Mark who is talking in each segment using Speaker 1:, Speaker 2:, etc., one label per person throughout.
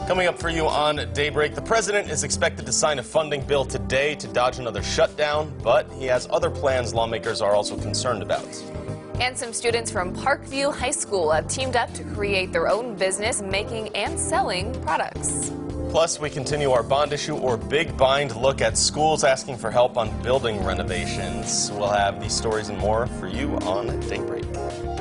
Speaker 1: Coming up for you on Daybreak, the president is expected to sign a funding bill today to dodge another shutdown, but he has other plans lawmakers are also concerned about.
Speaker 2: And some students from Parkview High School have teamed up to create their own business making and selling products.
Speaker 1: Plus, we continue our bond issue or big bind look at schools asking for help on building renovations. We'll have these stories and more for you on Daybreak.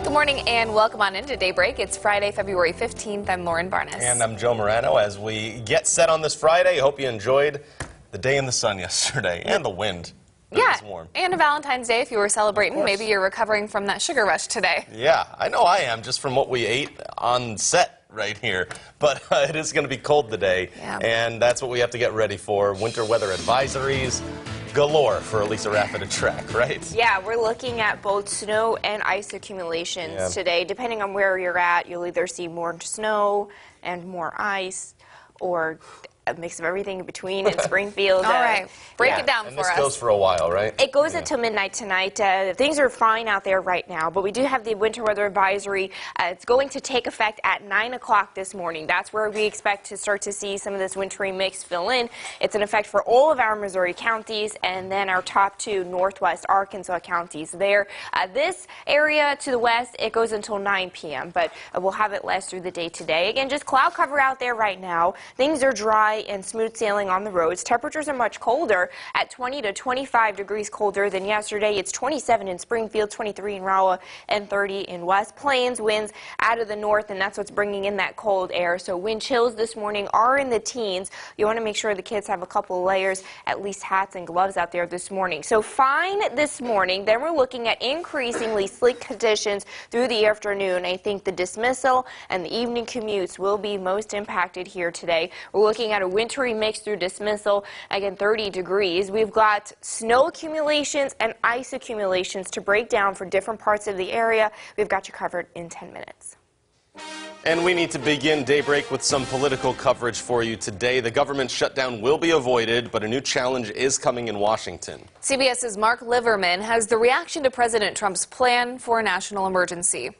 Speaker 2: Good morning and welcome on into Daybreak. It's Friday, February 15th. I'm Lauren Barnes.
Speaker 1: And I'm Joe Morano. As we get set on this Friday, I hope you enjoyed the day in the sun yesterday and the wind.
Speaker 2: Yeah,
Speaker 1: it was warm.
Speaker 2: And a Valentine's Day if you were celebrating. Maybe you're recovering from that sugar rush today.
Speaker 1: Yeah, I know I am, just from what we ate on set right here. But it is going to be cold today, and that's what we have to get ready for. Winter weather advisories galore for Elisa Rapid Track, right?
Speaker 3: Yeah, we're looking at both snow and ice accumulations today. Depending on where you're at, you'll either see more snow and more ice, or a mix of everything in between in Springfield.
Speaker 2: All right, break it down
Speaker 1: and
Speaker 2: for us.
Speaker 1: This goes for a while, right?
Speaker 3: It goes until midnight tonight. Things are fine out there right now, but we do have the winter weather advisory. It's going to take effect at 9 o'clock this morning. That's where we expect to start to see some of this wintry mix fill in. It's in effect for all of our Missouri counties and then our top two northwest Arkansas counties there. This area to the west, it goes until 9 p.m., but we'll have it less through the day today. Again, just cloud cover out there right now. Things are dry and smooth sailing on the roads. Temperatures are much colder at 20 to 25 degrees colder than yesterday. It's 27 in Springfield, 23 in Rolla, and 30 in West Plains. Winds out of the north, and that's what's bringing in that cold air. So wind chills this morning are in the teens. You want to make sure the kids have a couple of layers, at least hats and gloves out there this morning. So fine this morning. Then we're looking at increasingly slick conditions through the afternoon. I think the dismissal and the evening commutes will be most impacted here today. We're looking at a wintry mix through dismissal, again 30 degrees. We've got snow accumulations and ice accumulations to break down for different parts of the area. We've got you covered in 10 minutes.
Speaker 1: And we need to begin Daybreak with some political coverage for you today. The government shutdown will be avoided, but a new challenge is coming in Washington.
Speaker 2: CBS's Mark Liverman has the reaction to President Trump's plan for a national emergency.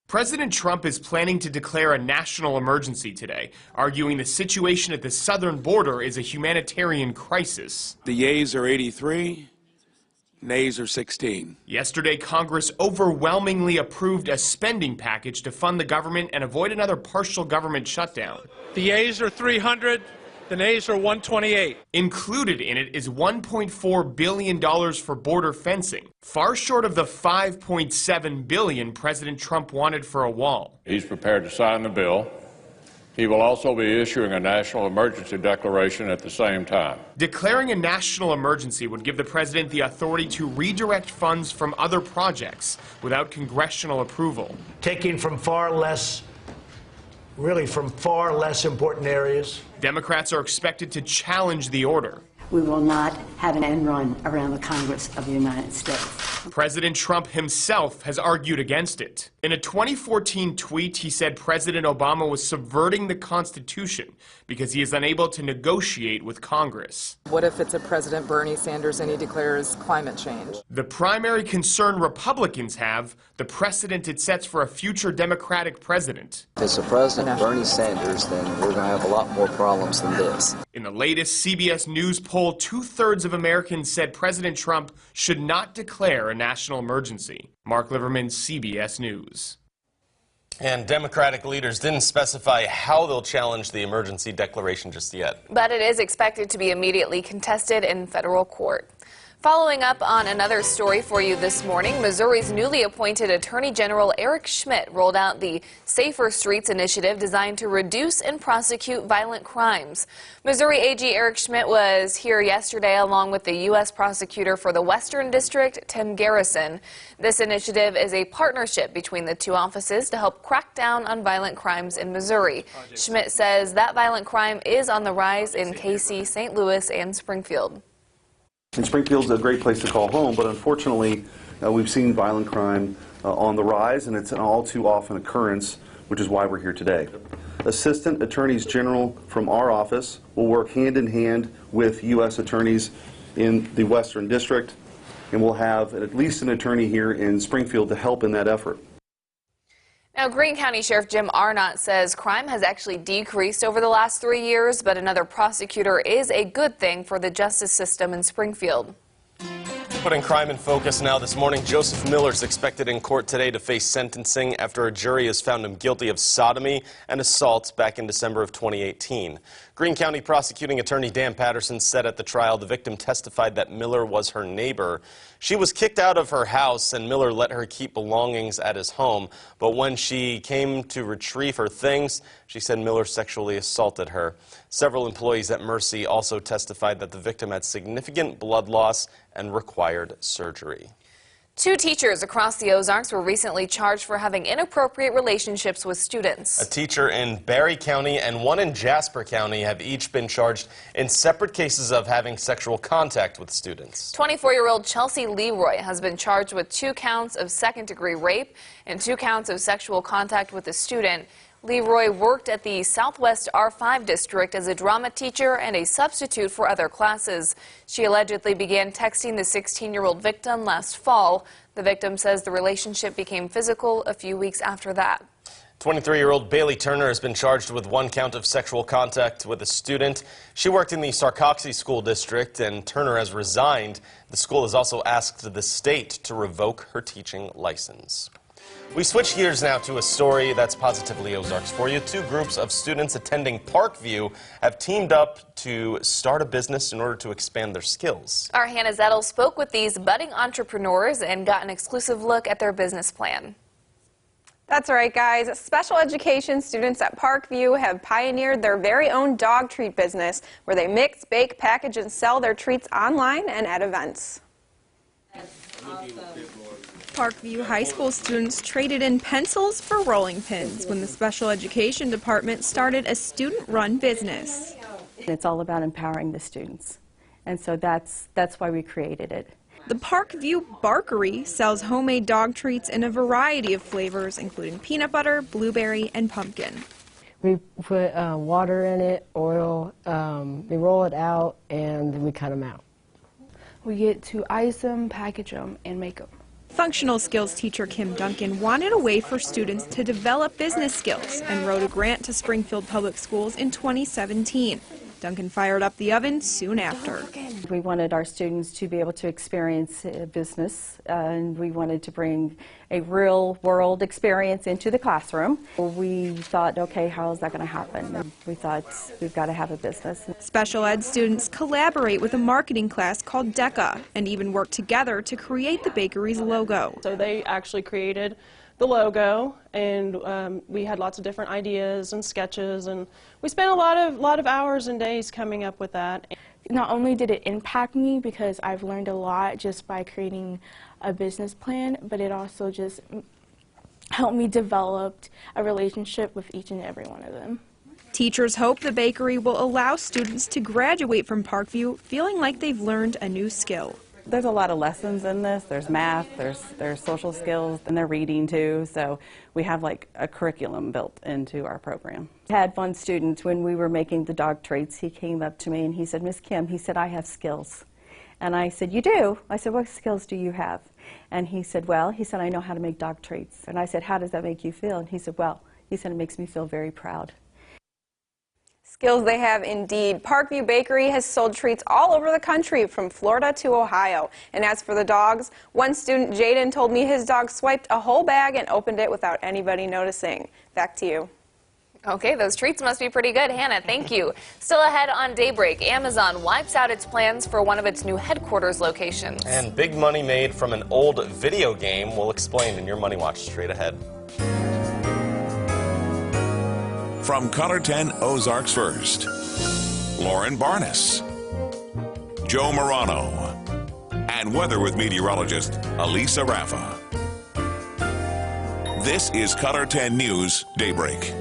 Speaker 4: President Trump is planning to declare a national emergency today, arguing the situation at the southern border is a humanitarian crisis.
Speaker 5: The yeas are 83, nays are 16.
Speaker 4: Yesterday, Congress overwhelmingly approved a spending package to fund the government and avoid another partial government shutdown.
Speaker 6: The yeas are 300. The nays are 128.
Speaker 4: Included in it is $1.4 billion for border fencing, far short of the $5.7 billion President Trump wanted for a wall.
Speaker 7: He's prepared to sign the bill. He will also be issuing a national emergency declaration at the same time.
Speaker 4: Declaring a national emergency would give the president the authority to redirect funds from other projects without congressional approval.
Speaker 8: Taking from far less important areas.
Speaker 4: Democrats are expected to challenge the order.
Speaker 9: We will not have an end run around the Congress of the United States.
Speaker 4: President Trump himself has argued against it. In a 2014 tweet, he said President Obama was subverting the Constitution because he is unable to negotiate with Congress.
Speaker 10: What if it's a President Bernie Sanders and he declares climate change?
Speaker 4: The primary concern Republicans have, the precedent it sets for a future Democratic president.
Speaker 11: If it's a President Bernie Sanders, then we're going to have a lot more problems than this.
Speaker 4: In the latest CBS News poll, 2/3 of Americans said President Trump should not declare a national emergency. Mark Liverman, CBS News.
Speaker 1: And Democratic leaders didn't specify how they'll challenge the emergency declaration just yet.
Speaker 2: But it is expected to be immediately contested in federal court. Following up on another story for you this morning, Missouri's newly appointed Attorney General Eric Schmitt rolled out the Safer Streets initiative designed to reduce and prosecute violent crimes. Missouri AG Eric Schmitt was here yesterday along with the U.S. prosecutor for the Western District, Tim Garrison. This initiative is a partnership between the two offices to help crack down on violent crimes in Missouri. Schmitt says that violent crime is on the rise in KC, St. Louis, and Springfield.
Speaker 12: And Springfield's a great place to call home, but unfortunately, we've seen violent crime on the rise, and it's an all too often occurrence, which is why we're here today. Assistant Attorneys General from our office will work hand in hand with U.S. attorneys in the Western District, and we'll have at least an attorney here in Springfield to help in that effort.
Speaker 2: Now, Greene County Sheriff Jim Arnott says crime has actually decreased over the last 3 years, but another prosecutor is a good thing for the justice system in Springfield.
Speaker 1: Putting crime in focus now this morning, Joseph Miller is expected in court today to face sentencing after a jury has found him guilty of sodomy and assault back in December of 2018. Greene County prosecuting attorney Dan Patterson said at the trial the victim testified that Miller was her neighbor. She was kicked out of her house and Miller let her keep belongings at his home, but when she came to retrieve her things, she said Miller sexually assaulted her. Several employees at Mercy also testified that the victim had significant blood loss and required surgery.
Speaker 2: 2 teachers across the Ozarks were recently charged for having inappropriate relationships with students.
Speaker 1: A teacher in Barry County and one in Jasper County have each been charged in separate cases of having sexual contact with students.
Speaker 2: 24-year-old Chelsea Leroy has been charged with 2 counts of second-degree rape and 2 counts of sexual contact with a student. Leroy worked at the Southwest R5 district as a drama teacher and a substitute for other classes. She allegedly began texting the 16-year-old victim last fall. The victim says the relationship became physical a few weeks after that.
Speaker 1: 23-year-old Bailey Turner has been charged with 1 count of sexual contact with a student. She worked in the Sarcoxy School District, and Turner has resigned. The school has also asked the state to revoke her teaching license. We switch gears now to a story that's positively Ozarks for you. 2 groups of students attending Parkview have teamed up to start a business in order to expand their skills.
Speaker 2: Our Hannah Zettel spoke with these budding entrepreneurs and got an exclusive look at their business plan.
Speaker 13: That's right, guys. Special education students at Parkview have pioneered their very own dog treat business where they mix, bake, package, and sell their treats online and at events.
Speaker 14: Parkview High School students traded in pencils for rolling pins when the special education department started a student-run business.
Speaker 15: It's all about empowering the students, and so that's why we created it.
Speaker 14: The Parkview Barkery sells homemade dog treats in a variety of flavors, including peanut butter, blueberry, and pumpkin.
Speaker 16: We put water in it, oil, we roll it out, and we cut them out.
Speaker 17: We get to ice them, package them, and make them.
Speaker 14: Functional skills teacher Kim Duncan wanted a way for students to develop business skills and wrote a grant to Springfield Public Schools in 2017. Duncan fired up the oven soon after.
Speaker 15: We wanted our students to be able to experience business, and we wanted to bring a real-world experience into the classroom. We thought, okay, how is that going to happen? And we thought, we've got to have a business.
Speaker 14: Special ed students collaborate with a marketing class called DECA and even work together to create the bakery's logo.
Speaker 18: So they actually created the logo, and we had lots of different ideas and sketches, and we spent a lot of hours and days coming up with that.
Speaker 17: Not only did it impact me because I've learned a lot just by creating a business plan, but it also just helped me develop a relationship with each and every one of them.
Speaker 14: Teachers hope the bakery will allow students to graduate from Parkview feeling like they've learned a new skill.
Speaker 19: There's a lot of lessons in this. There's math, there's social skills, and they're reading too. So we have like a curriculum built into our program.
Speaker 15: I had one student, when we were making the dog treats, he came up to me and he said, Miss Kim, he said, I have skills. And I said, you do? I said, what skills do you have? And he said, well, he said, I know how to make dog treats. And I said, how does that make you feel? And he said, well, he said, it makes me feel very proud.
Speaker 13: Skills they have indeed. Parkview Bakery has sold treats all over the country, from Florida to Ohio. And as for the dogs, one student, Jaden, told me his dog swiped a whole bag and opened it without anybody noticing. Back to you.
Speaker 2: Okay, those treats must be pretty good. Hannah, thank you. Still ahead on Daybreak, Amazon wipes out its plans for one of its new headquarters locations.
Speaker 1: And big money made from an old video game. We'll explain in your Money Watch straight ahead.
Speaker 20: From Color 10 Ozarks First, Lauren Barnes, Joe Morano, and weather with meteorologist Elisa Raffa. This is Color 10 News Daybreak.